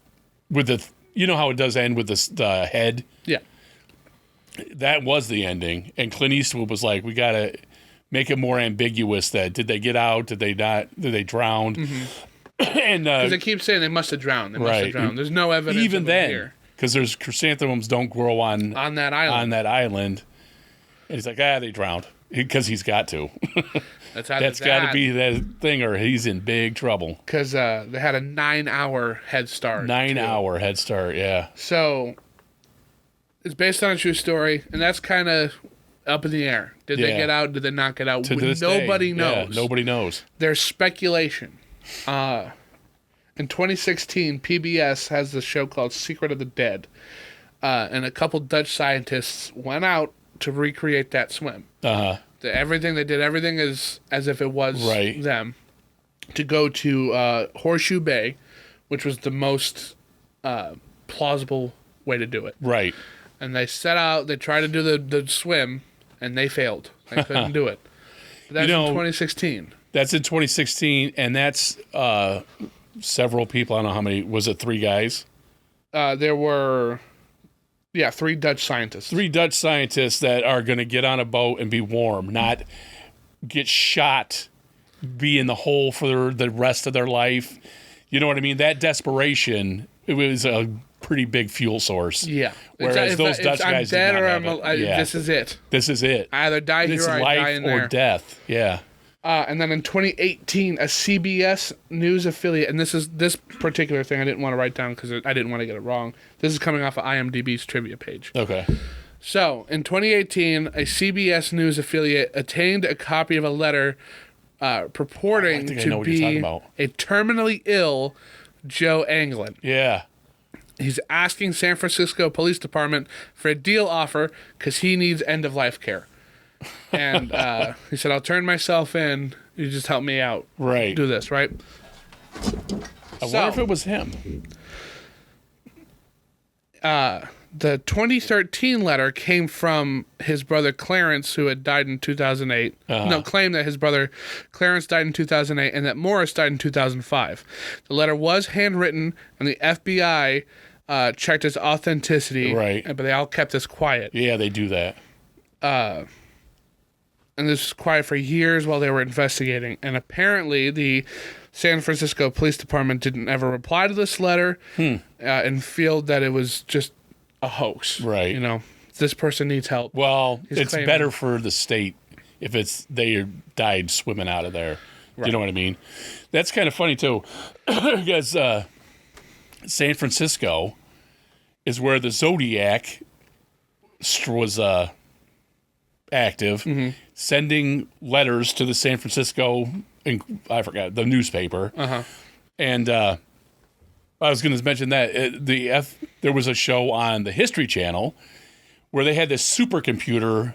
with the, you know how it does end with the head? Yeah. That was the ending. And Clint Eastwood was like, we got to make it more ambiguous that did they get out? Did they not? Did they drown? Mm-hmm. And Because they keep saying they must have drowned. They must have drowned. There's no evidence even of them then, here. because there's chrysanthemums don't grow on that island. On that island. And he's like, they drowned. Because he's got to. That's got to be that thing, or he's in big trouble. Because they had a 9-hour head start. 9-hour head start, yeah. So it's based on a true story, and that's kind of up in the air. Did they get out? Did they not get out? To this Nobody day, knows. Yeah, nobody knows. There's speculation. In 2016, PBS has this show called Secret of the Dead, and a couple Dutch scientists went out to recreate that swim. Uh-huh. They did everything as if it was them, to go to Horseshoe Bay, which was the most plausible way to do it. Right. And they set out, they tried to do the swim, and they failed. They couldn't do it. But that's in 2016. That's in 2016, and that's several people. I don't know how many. Was it 3 guys? There were... 3 Dutch scientists. 3 Dutch scientists that are going to get on a boat and be warm, not get shot, be in the hole for the rest of their life. You know what I mean? That desperation, it was a pretty big fuel source. Yeah. Whereas those Dutch guys I'm dead did not or have it. this is it. This is it. I either die here it's or I life die in or there. death. Yeah. And then in 2018, a CBS News affiliate, and this particular thing I didn't want to write down because I didn't want to get it wrong. This is coming off of IMDb's trivia page. Okay. So, in 2018, a CBS News affiliate obtained a copy of a letter purporting to be a terminally ill Joe Anglin. Yeah. He's asking San Francisco Police Department for a deal offer because he needs end-of-life care. And he said, I'll turn myself in. You just help me out. Right. Do this, right? I wonder if it was him. The 2013 letter came from his brother Clarence, who had died in 2008. No, claimed that his brother Clarence died in 2008 and that Morris died in 2005. The letter was handwritten, and the FBI checked its authenticity. Right. But they all kept this quiet. Yeah, they do that. And this was quiet for years while they were investigating. And apparently the San Francisco Police Department didn't ever reply to this letter and feel that it was just a hoax. Right. You know, this person needs help. Well, it's claiming. better for the state if they died swimming out of there. Right. You know what I mean? That's kind of funny, too, because San Francisco is where the Zodiac was active, sending letters to the San Francisco, the newspaper. And I was going to mention that there was a show on the History Channel where they had this supercomputer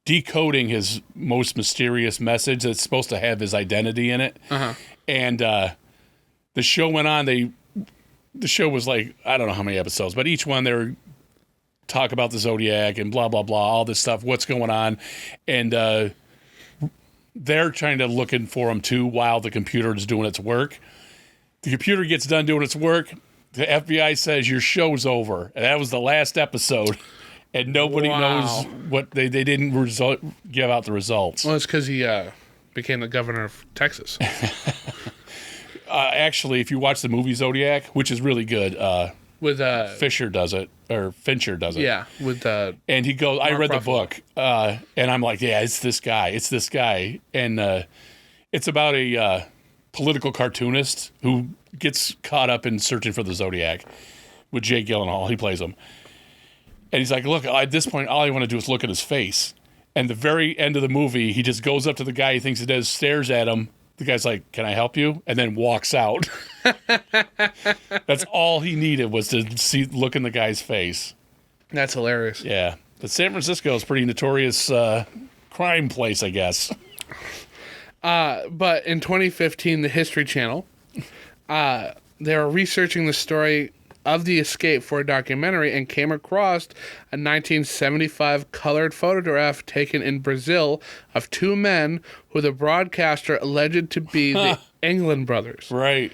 decoding his most mysterious message that's supposed to have his identity in it. And the show went on. The show was like, I don't know how many episodes, but each one they were talk about the Zodiac and blah, blah, blah, all this stuff, what's going on. And they're trying to looking for him too while the computer is doing its work. The computer gets done doing its work. The FBI says your show's over. And that was the last episode. And nobody knows what they didn't give out the results. Well, it's because he became the governor of Texas. Actually, if you watch the movie Zodiac, which is really good, with Fincher does it. Yeah, with and he goes, I read Ruffalo. the book, and I'm like, yeah, it's this guy. And it's about a political cartoonist who gets caught up in searching for the Zodiac with Jake Gyllenhaal. He plays him. And he's like, look, at this point, all I want to do is look at his face. And the very end of the movie, he just goes up to the guy he thinks it is, stares at him. The guy's like, can I help you? And then walks out. That's all he needed was to look in the guy's face. That's hilarious. Yeah. But San Francisco is a pretty notorious crime place, I guess. But in 2015, the History Channel, they were researching the story of the escape for a documentary and came across a 1975 colored photograph taken in Brazil of two men who the broadcaster alleged to be the England brothers. Right.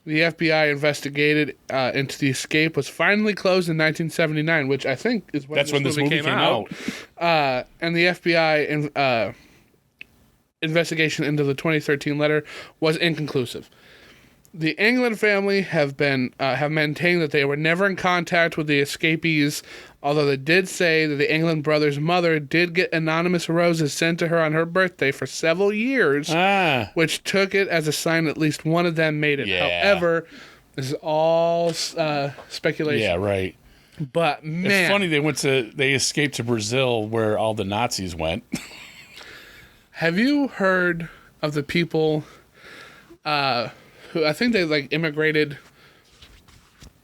The FBI investigated into the escape, was finally closed in 1979, which I think is when this movie came out. And the FBI investigation into the 2013 letter was inconclusive. The England family have maintained that they were never in contact with the escapees, although they did say that the England brothers' mother did get anonymous roses sent to her on her birthday for several years, which took it as a sign that at least one of them made it. Yeah. However, this is all speculation. Yeah, right. But man, it's funny they escaped to Brazil where all the Nazis went. Have you heard of the people who I think they like immigrated,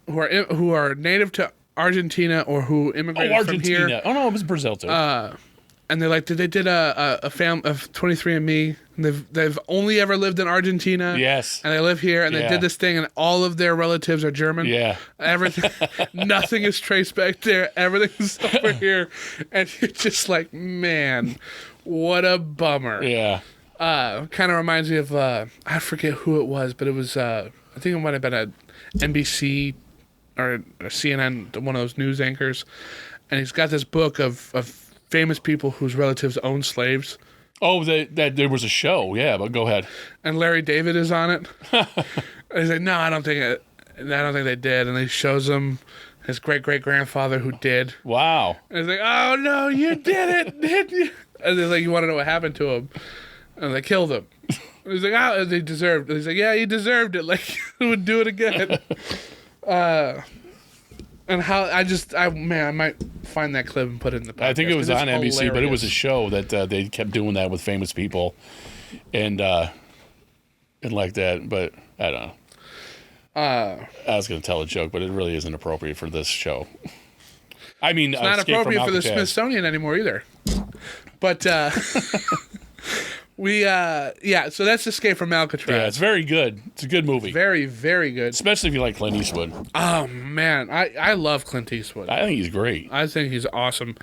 who are native to Argentina or who immigrated from here? Oh no, it was Brazil too. And they did a 23andMe. And they've only ever lived in Argentina. Yes. And they live here, and they did this thing, and all of their relatives are German. Yeah. Everything, nothing is traced back there. Everything's over here, and you're just like, man, what a bummer. Yeah. Kind of reminds me of I forget who it was, but it was I think it might have been a NBC or a CNN, one of those news anchors, and he's got this book of famous people whose relatives owned slaves. Oh, that there was a show, yeah. But go ahead. And Larry David is on it. And he's like, no, I don't think they did. And he shows him his great grandfather who did. Wow. And he's like, oh no, you did it, didn't you? And they're like, you want to know what happened to him? And they killed him. And he's like, oh, they deserved it. And he's like, yeah, he deserved it. Like, he would do it again. And how I might find that clip and put it in the podcast. I think it was on NBC, but it was a show that they kept doing that with famous people, and like that. But I don't know. I was going to tell a joke, but it really isn't appropriate for this show. I mean, it's not appropriate for the Smithsonian anymore either. But so that's Escape from Alcatraz. Yeah, it's very good. It's a good movie. Very, very good. Especially if you like Clint Eastwood. Oh, man. I love Clint Eastwood. I think he's great. I think he's awesome.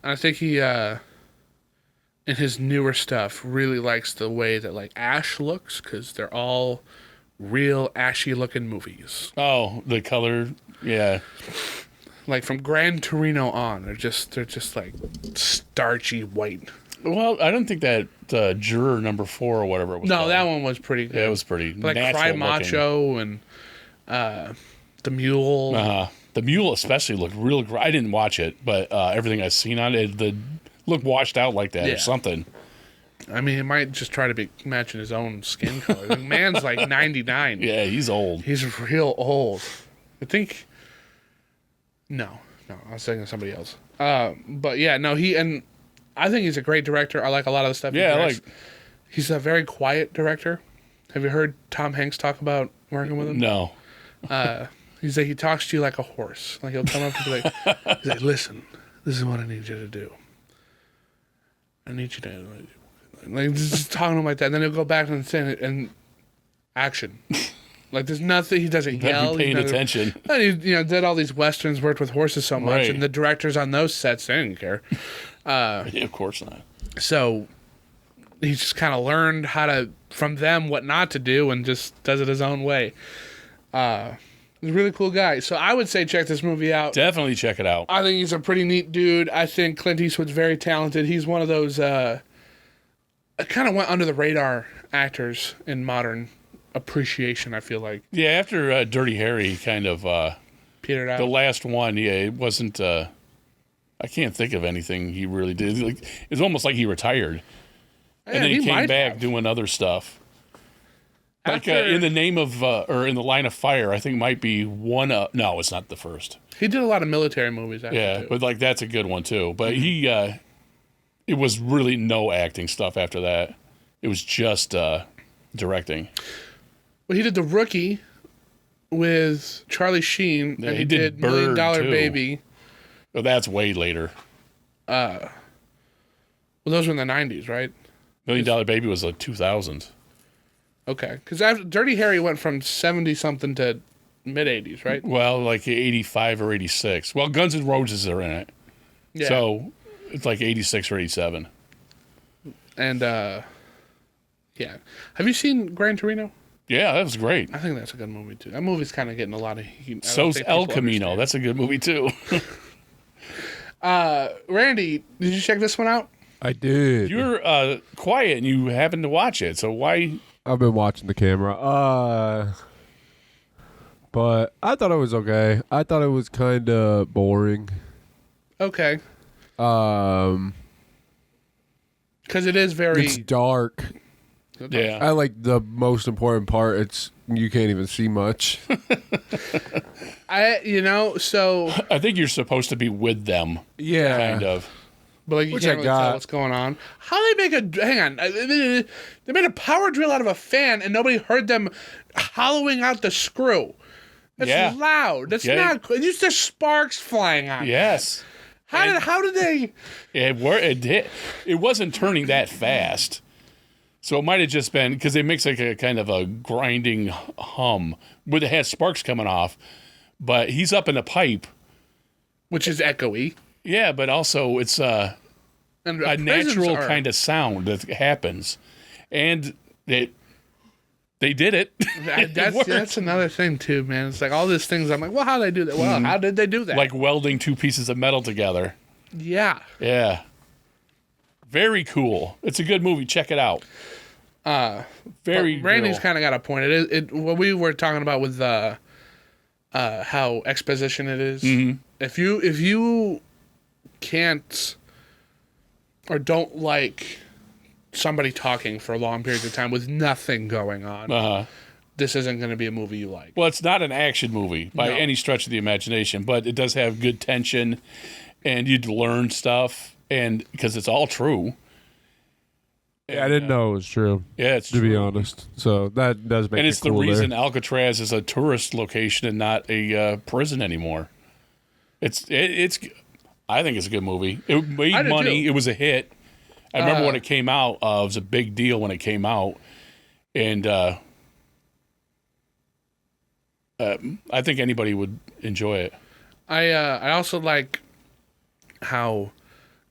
I think he, in his newer stuff, really likes the way that, like, Ash looks, because they're all real ashy-looking movies. Oh, the color, yeah. Like, from Gran Torino on, they're just like, starchy white. Well, I don't think that Juror number 4 or whatever it was. No, called. that one was pretty good. Yeah, it was pretty like natural Cry looking. Macho and the Mule. The Mule especially looked real. I didn't watch it, but everything I've seen on it, looked washed out like that or something. I mean, he might just try to be matching his own skin color. The man's like 99. Yeah, he's old. He's real old. I think. No, I was thinking of somebody else. But yeah, no, I think he's a great director. I like a lot of the stuff he directs. He's a very quiet director. Have you heard Tom Hanks talk about working with him? No. He's like, he talks to you like a horse. Like, he'll come up and be like, he's like, listen, this is what I need you to do. I need you to, like, just talking to him like that. And then he'll go back and say, and action. Like, there's nothing, he doesn't yell. Paying attention. And he, did all these westerns, worked with horses so much, right. And the directors on those sets, they didn't care. Yeah, of course not. So he just kind of learned from them what not to do and just does it his own way. He's a really cool guy. So I would say check this movie out. Definitely check it out. I think he's a pretty neat dude. I think Clint Eastwood's very talented. He's one of those kind of went under the radar actors in modern appreciation, I feel like. Yeah, after Dirty Harry kind of petered out. The last one, it wasn't I can't think of anything he really did. Like, it's almost like he retired. And then he came back doing other stuff. Like After- in the name of, or in the line of fire, I think might be one. No, it's not the first. He did a lot of military movies after, Yeah, too. but like that's a good one too. But it was really no acting stuff after that. It was just directing. But he did The Rookie with Charlie Sheen, Yeah, and he he did did Million Bird, Dollar too. Baby. Oh, that's way later. Well, those were in the 90s, right? $1 Million Baby was like 2000. Okay. Because Dirty Harry went from 70-something to mid-80s, right? Well, like 85 or 86. Well, Guns N' Roses are in it. Yeah. So it's like 86 or 87. And, yeah. Have you seen Gran Torino? Yeah, that was great. I think that's a good movie, too. That movie's kind of getting a lot of heat. I don't So's think El people Camino. understand. That's a good movie too. Randy, did you check this one out? I did. You're quiet and you happen to watch it. So why? I've been watching the camera. But I thought it was okay. I thought it was kind of boring. Okay. It's Because it is very... dark. Yeah. I like the most important part. It's you can't even see much. So... I think you're supposed to be with them. Yeah. Kind of. But like you Which can't I really tell got. what's going on. How they make a... Hang on. They made a power drill out of a fan and nobody heard them hollowing out the screw. That's Yeah. loud. That's Yeah. not... It's just sparks flying out. Yes. How did they... It wasn't turning that fast. So it might have just been because it makes like a kind of a grinding hum where it has sparks coming off. But he's up in the pipe. Which is echoey. Yeah, but also it's And a natural kind of sound that happens. And they did it. It worked. That's another thing too, man. It's like all these things. I'm like, well, how did they do that? Well, how did they do that? Like welding two pieces of metal together. yeah. Yeah. Very cool. It's a good movie. Check it out. Very Randy's cool. kind of got a point. What we were talking about with how exposition it is. Mm-hmm. If you can't or don't like somebody talking for long periods of time with nothing going on, this isn't going to be a movie you like. Well, it's not an action movie by No. any stretch of the imagination, but it does have good tension, and you'd learn stuff, and because it's all true. Yeah, I didn't know it was true. Yeah, it's To be true. honest, so that does make And it it's the cooler. reason Alcatraz is a tourist location and not a prison anymore. It's. I think it's a good movie. It I made do money. too. It was a hit. I remember when it came out. It was a big deal when it came out, and I think anybody would enjoy it. I also like how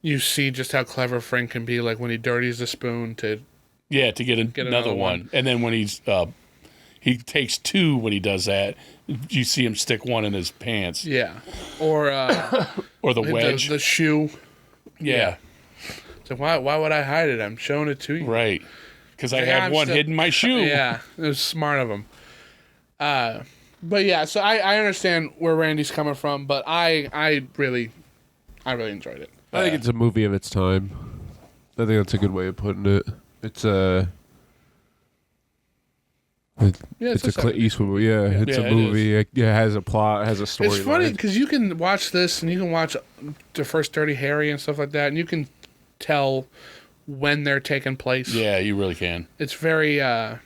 you see just how clever Frank can be. Like when he dirties the spoon to Yeah, to get another another one. one. And then when he takes two when he does that, you see him stick one in his pants or or the wedge. the shoe. yeah, So why would I hide it? I'm showing it to you. right. Because I Yeah, had I'm one still- hidden in my shoe. Yeah, it was smart of him. But yeah, so I understand where Randy's coming from, but I really enjoyed it. I think it's a movie of its time. I think that's a good way of putting it. It's a. It's a Clint Eastwood movie. Yeah, it's Yeah, a it movie. It has a plot. It has a story. It's funny because you can watch this and you can watch the first Dirty Harry and stuff like that, and you can tell when they're taking place. Yeah, you really can. It's very And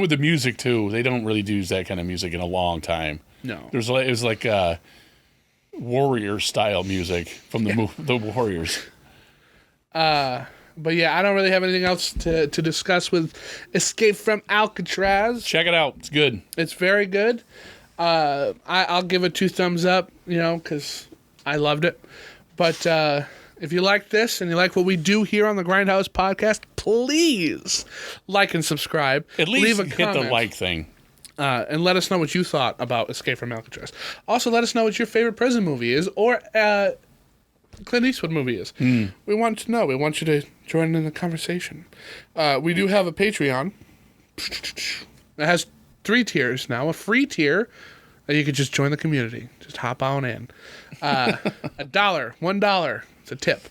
with the music too, they don't really use that kind of music in a long time. no. It was like warrior style music from the Warriors. But yeah, I don't really have anything else to discuss with Escape from Alcatraz. Check it out. It's good. It's very good. I'll give it 2 thumbs up, because I loved it. But if you like this and you like what we do here on the Grindhouse Podcast, please like and subscribe. At least leave a hit comment, the like thing. and let us know what you thought about Escape from Alcatraz. Also, let us know what your favorite prison movie is or Clint Eastwood movie is. We want to know. We want you to join in the conversation. We do have a Patreon. It has 3 tiers now. A free tier that you could just join the community. Just hop on in. $1, $1. It's a tip.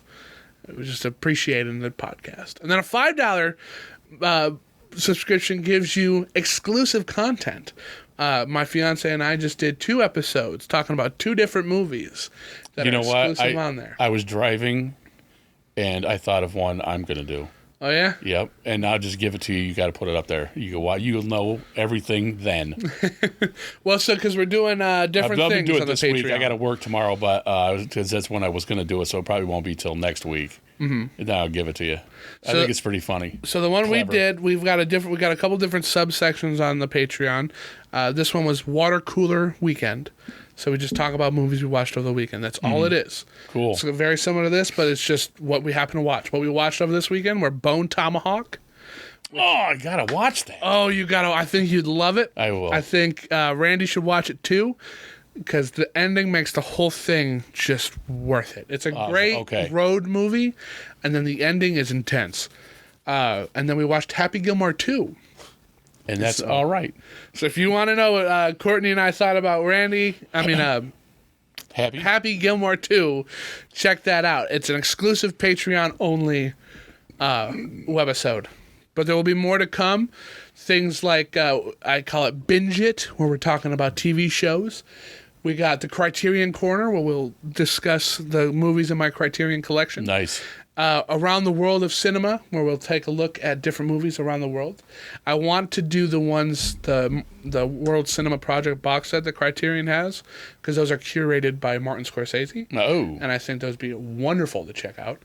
It was just appreciating the podcast. And then a $5 subscription gives you exclusive content. My fiance and I just did 2 episodes talking about 2 different movies that You are know what? exclusive on there. I was driving, and I thought of one I'm going to do. Oh, yeah? Yep. And I'll just give it to you. You got to put it up there. You'll know everything then. Well, so because we're doing different I'll things do it on the this week. Patreon. I got to work tomorrow, but because that's when I was going to do it, so it probably won't be till next week. Mm-hmm. And then I'll give it to you. I think it's pretty funny. So the one Clever. we did, we got a couple different subsections on the Patreon. This one was Water Cooler Weekend. So we just talk about movies we watched over the weekend. That's all it is. Cool. It's very similar to this, but it's just what we happen to watch. What we watched over this weekend were Bone Tomahawk. Oh, I got to watch that. Oh, you gotta! I think you'd love it. I will. I think Randy should watch it too, because the ending makes the whole thing just worth it. It's a great road movie, and then the ending is intense. And then we watched Happy Gilmore 2. And that's all right. So if you want to know what Courtney and I thought about Happy Gilmore 2, check that out. It's an exclusive Patreon only webisode. But there will be more to come. Things like, I call it Binge It, where we're talking about TV shows. We got the Criterion Corner, where we'll discuss the movies in my Criterion collection. Nice. Around the World of Cinema, where we'll take a look at different movies around the world. I want to do the World Cinema Project box set that Criterion has, because those are curated by Martin Scorsese. Oh. And I think those would be wonderful to check out.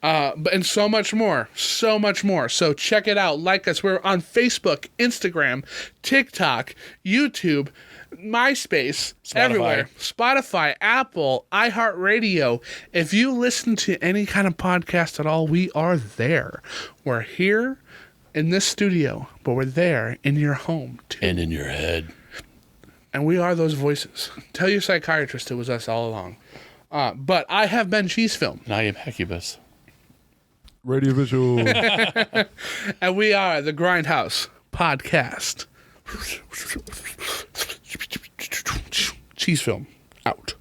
And so much more. So check it out. Like us. We're on Facebook, Instagram, TikTok, YouTube, MySpace, everywhere. Spotify, Apple, iHeartRadio. If you listen to any kind of podcast at all, we are there. We're here in this studio, but we're there in your home, too. And in your head. And we are those voices. Tell your psychiatrist it was us all along. But I have been Cheese Film. And I am Hecubus. Radio Visual. And we are the Grindhouse Podcast. Cheese Film out.